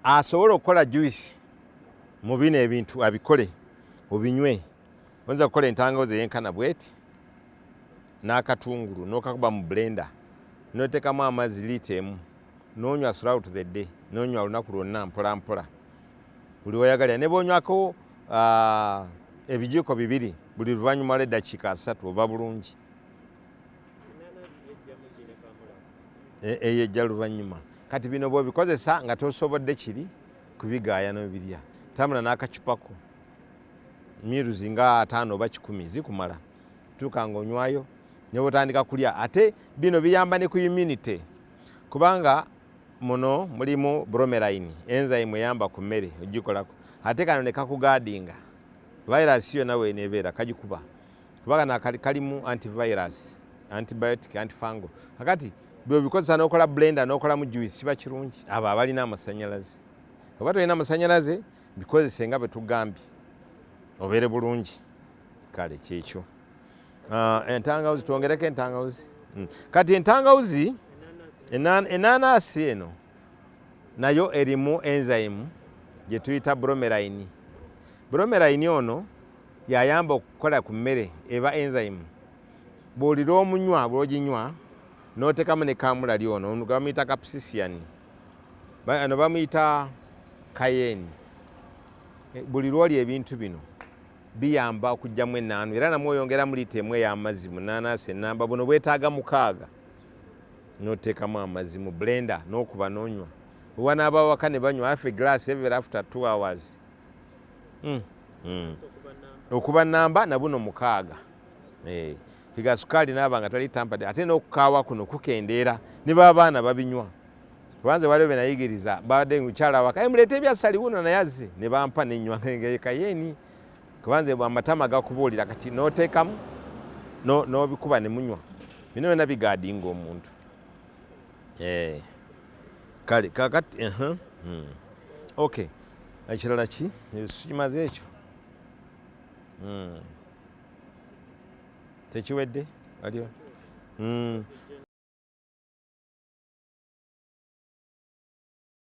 asobola okukola juice mu bino ebintu abikole obinywe. Oyinza kukola entangawuzi eyenkana bweti n'akatungulu n'okakuba mu blender n'oteekamu amazzi liita emu n'onywa throughout the day n'onywa olunaku lwonna mpola mpola buli weyagalira ne bw'onywako ebijiiko bibiri buli luvannyuma lw'eddakiika 3 oba bulungi. Eyejja luvannyuma. Kati bino bw'obikozesa nga tosobodde kiri kubigaaya n'obirya. Tambula n'akacupako miruzi nga 5 oba 10 zikumala. Tuuka ng'onywayo ne bw'otandika kulya. Ate bino biyamba ne ku immunity kubanga muno mulimu bromelain enzyme eyamba ku mmere ogikolako. Ate kano ne kakugaadinga virus yonna weenebeera kagikuba kubanga kalimu antivirus, antibiotic, antifungal. Kakati bw'obikozesa n'okola blender n'okolamu juice kiba kirungi. Abo abalina amasannyalaze. Oba tolina amasannyalaze bikozese nga bwe tugambye obeere bulungi. Kale kyekyo. Entangawuzi twongereko entangawuzi. Kati entangawuzi enanaasi eno nayo erimu enzyme gye tuyita bromelain. Bromelain ono yayamba okukola ku mmere eba enzyme. Bw'olira omunywa bw'oginywa n'oteekamu ne kamulali ono bamuyita capsicin, ano bamuyita cayenne. Buli lw'olya ebintu bino biyamba okugyamu ennaanu era namwe oyongeramu liita emu ey'amazzi mu nnaanaasi ennamba. Buno bwetaaga 6 n'oteekamu amazzi mu blender n'okuba n'onywa. Wanaaba waka ne banywa half a glass every after 2 hours. Okuba nnamba na buno 6. Higa sukaali n'aba nga tali tampadde. Ate n'okukaawa kuno kukendeera ne b'abaana babinywa. Kubanze waliwo be nayigiriza badde mukyala waka muleete ebyasali wuno naye azze ne bampa n'ennywa kayeni. Kubanze amatama gakubuulira kati n'oteekamu n'obikuba ne munywa. Bino byonna bigaadinga omuntu. Kale kakati okay. Ekirala ki? Kimaze ekyo. Tekiwedde? Aliyo?